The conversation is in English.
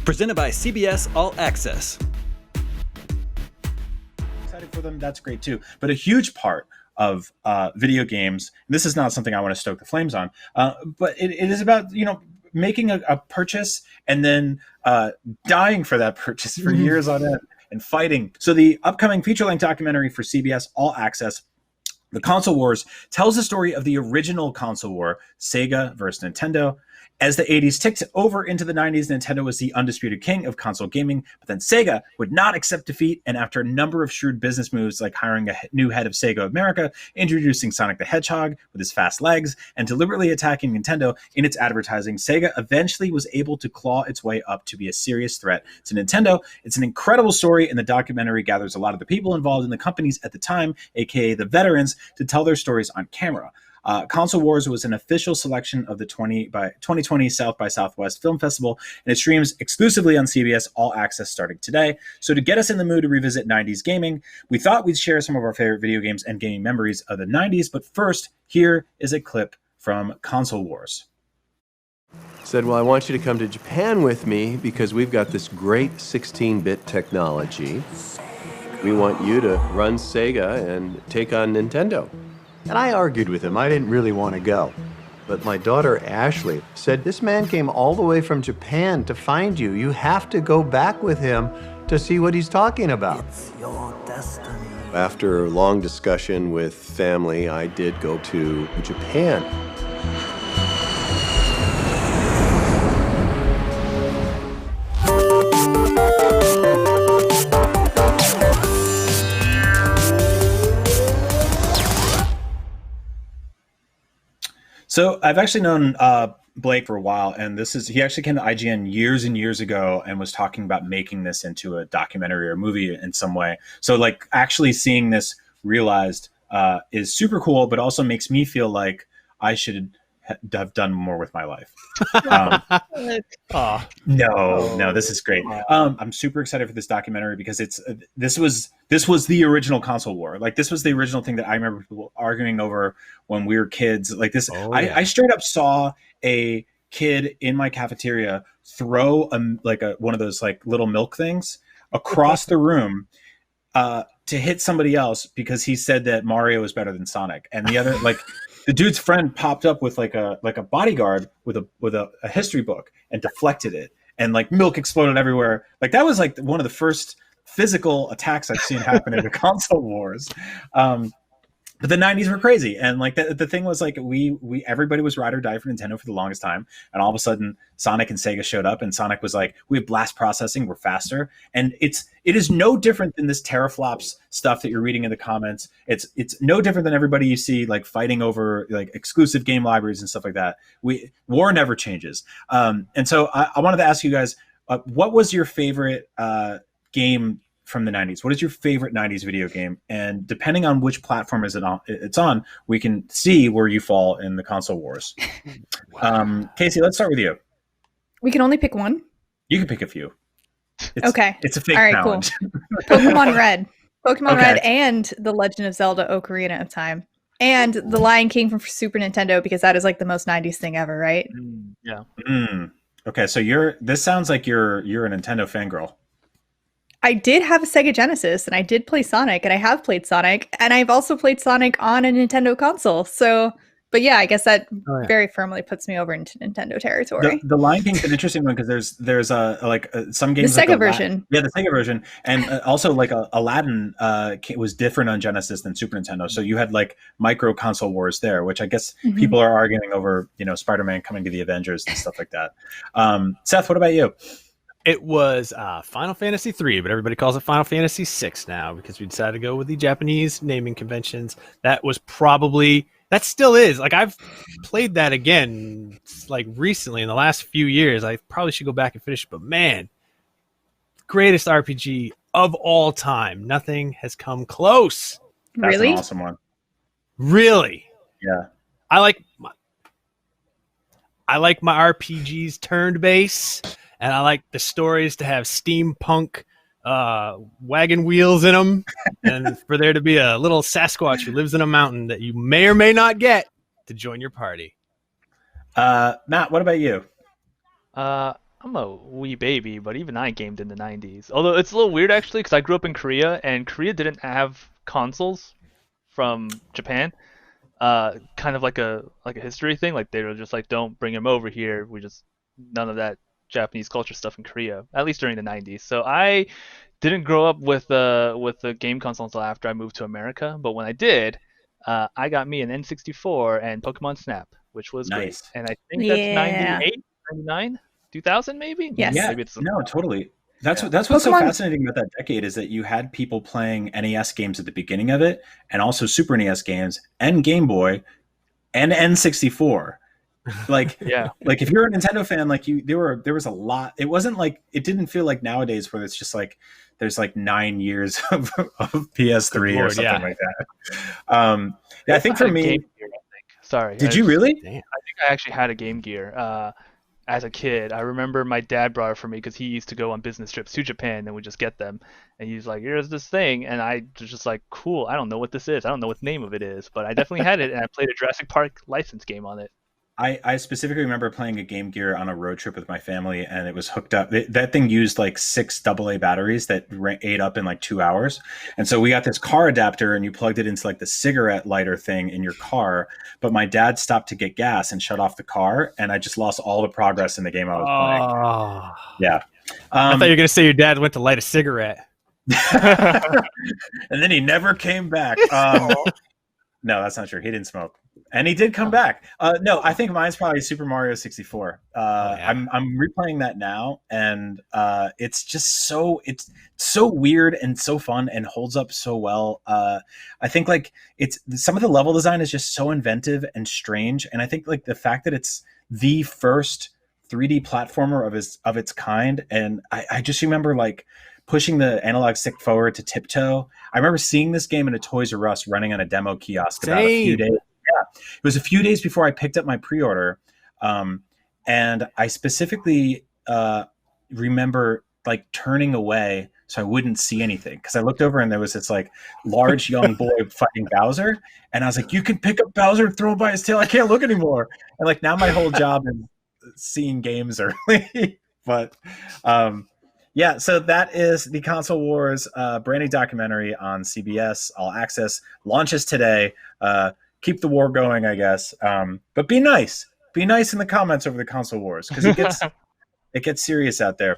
Presented by CBS All Access. Excited for them, that's great too. But a huge part of video games, and this is not something I want to stoke the flames on, but it is about, making a purchase and then dying for that purchase for years on end and fighting. So the upcoming feature-length documentary for CBS All Access, The Console Wars, tells the story of the original console war, Sega versus Nintendo. As the 80s ticked over into the 90s, Nintendo was the undisputed king of console gaming, but then Sega would not accept defeat, and after a number of shrewd business moves like hiring a new head of Sega America, introducing Sonic the Hedgehog with his fast legs, and deliberately attacking Nintendo in its advertising, Sega eventually was able to claw its way up to be a serious threat to Nintendo. It's an incredible story, and the documentary gathers a lot of the people involved in the companies at the time, aka the veterans, to tell their stories on camera. Console Wars was an official selection of the 2020 South by Southwest Film Festival, and it streams exclusively on CBS All Access starting today. So to get us in the mood to revisit 90s gaming, we thought we'd share some of our favorite video games and gaming memories of the 90s. But first, here is a clip from Console Wars. Said, well, I want you to come to Japan with me because we've got this great 16-bit technology. We want you to run Sega and take on Nintendo. And I argued with him. I didn't really want to go. But my daughter, Ashley, said, this man came all the way from Japan to find you. You have to go back with him to see what he's talking about. It's your destiny. After a long discussion with family, I did go to Japan. So I've actually known Blake for a while, and he actually came to IGN years and years ago and was talking about making this into a documentary or movie in some way. So like actually seeing this realized is super cool, but also makes me feel like I should have done more with my life. No, this is great. I'm super excited for this documentary because this was the original console war. Like this was the original thing that I remember people arguing over when we were kids. Like this, I straight up saw a kid in my cafeteria throw one of those like little milk things across the room to hit somebody else because he said that Mario was better than Sonic, and the other like. The dude's friend popped up with like a bodyguard with a history book and deflected it, and like milk exploded everywhere. Like that was like one of the first physical attacks I've seen happen in the console wars. But the 90s were crazy, and like the thing was like we everybody was ride or die for Nintendo for the longest time, and all of a sudden Sonic and Sega showed up, and Sonic was like, we have blast processing, we're faster, and it is no different than this teraflops stuff that you're reading in the comments. It's no different than everybody you see like fighting over like exclusive game libraries and stuff like that. War never changes, and so I wanted to ask you guys, what was your favorite game from the 90s? What is your favorite 90s video game? And depending on which platform it's on, we can see where you fall in the console wars. Casey, let's start with you. We can only pick one? You can pick a few. Okay. It's a fake challenge. Cool. Pokemon Red. Pokemon Okay. Red and The Legend of Zelda Ocarina of Time. And The Lion King from Super Nintendo, because that is like the most 90s thing ever, right? Yeah. Okay, so this sounds like you're a Nintendo fangirl. I did have a Sega Genesis, and I did play Sonic, and I have played Sonic, and I've also played Sonic on a Nintendo console. So, but yeah, I guess that very firmly puts me over into Nintendo territory. The Lion King's an interesting one because there's some games the like Sega version. Yeah, the Sega version, and also like Aladdin was different on Genesis than Super Nintendo. So you had like micro console wars there, which I guess people are arguing over, Spider-Man coming to the Avengers and stuff like that. Seth, what about you? It was Final Fantasy 3, but everybody calls it Final Fantasy 6 now because we decided to go with the Japanese naming conventions. That still is. Like I've played that again like recently in the last few years. I probably should go back and finish it, but man, greatest RPG of all time. Nothing has come close. That's Really? an awesome one. Really? Yeah. I like my RPGs turned base. And I like the stories to have steampunk wagon wheels in them, and for there to be a little Sasquatch who lives in a mountain that you may or may not get to join your party. Matt, what about you? I'm a wee baby, but even I gamed in the 90s. Although it's a little weird actually, because I grew up in Korea, and Korea didn't have consoles from Japan. Kind of like a history thing. Like they were just like, don't bring him over here. We just none of that Japanese culture stuff in Korea, at least during the 90s. So I didn't grow up with the game console until after I moved to America. But when I did, I got me an N64 and Pokemon Snap, which was great. Nice. And I think that's Yeah. 98, 99, 2000 maybe. Yes. Yeah, Maybe it's no, totally. That's Yeah. that's what's so Pokemon- fascinating about that decade is that you had people playing NES games at the beginning of it, and also Super NES games and Game Boy and N64. Like, yeah. like if you're a Nintendo fan, like there was a lot. It wasn't like it didn't feel like nowadays where it's just like there's like 9 years of PS3 or Lord, something yeah. like that. Yeah, I think I for had a me, Game Gear, I think. Sorry. did you really? Damn. I think I actually had a Game Gear as a kid. I remember my dad brought it for me because he used to go on business trips to Japan and would just get them. And he's like, here's this thing. And I was just like, cool. I don't know what this is. I don't know what the name of it is. But I definitely had it, and I played a Jurassic Park license game on it. I specifically remember playing a Game Gear on a road trip with my family, and it was hooked up. That thing used like 6 AA batteries that ate up in like 2 hours. And so we got this car adapter, and you plugged it into like the cigarette lighter thing in your car. But my dad stopped to get gas and shut off the car, and I just lost all the progress in the game I was playing. Oh. Yeah. I thought you were gonna say your dad went to light a cigarette. And then he never came back. No, that's not true. He didn't smoke, and he did come back. No, I think mine's probably Super Mario 64. Yeah. I'm replaying that now, and it's just it's so weird and so fun and holds up so well. I think like it's some of the level design is just so inventive and strange, and I think like the fact that it's the first 3D platformer of its kind, and I just remember like pushing the analog stick forward to tiptoe. I remember seeing this game in a Toys R Us running on a demo kiosk about a few Same. days. Yeah, it was a few days before I picked up my pre-order, and I specifically remember like turning away so I wouldn't see anything because I looked over and there was this like large young boy fighting Bowser, and I was like, "You can pick up Bowser and throw him by his tail. I can't look anymore." And like now my whole job is seeing games early, but. Yeah, so that is the Console Wars brand new documentary on CBS All Access. Launches today. Keep the war going, I guess. But be nice. Be nice in the comments over the Console Wars because it gets serious out there.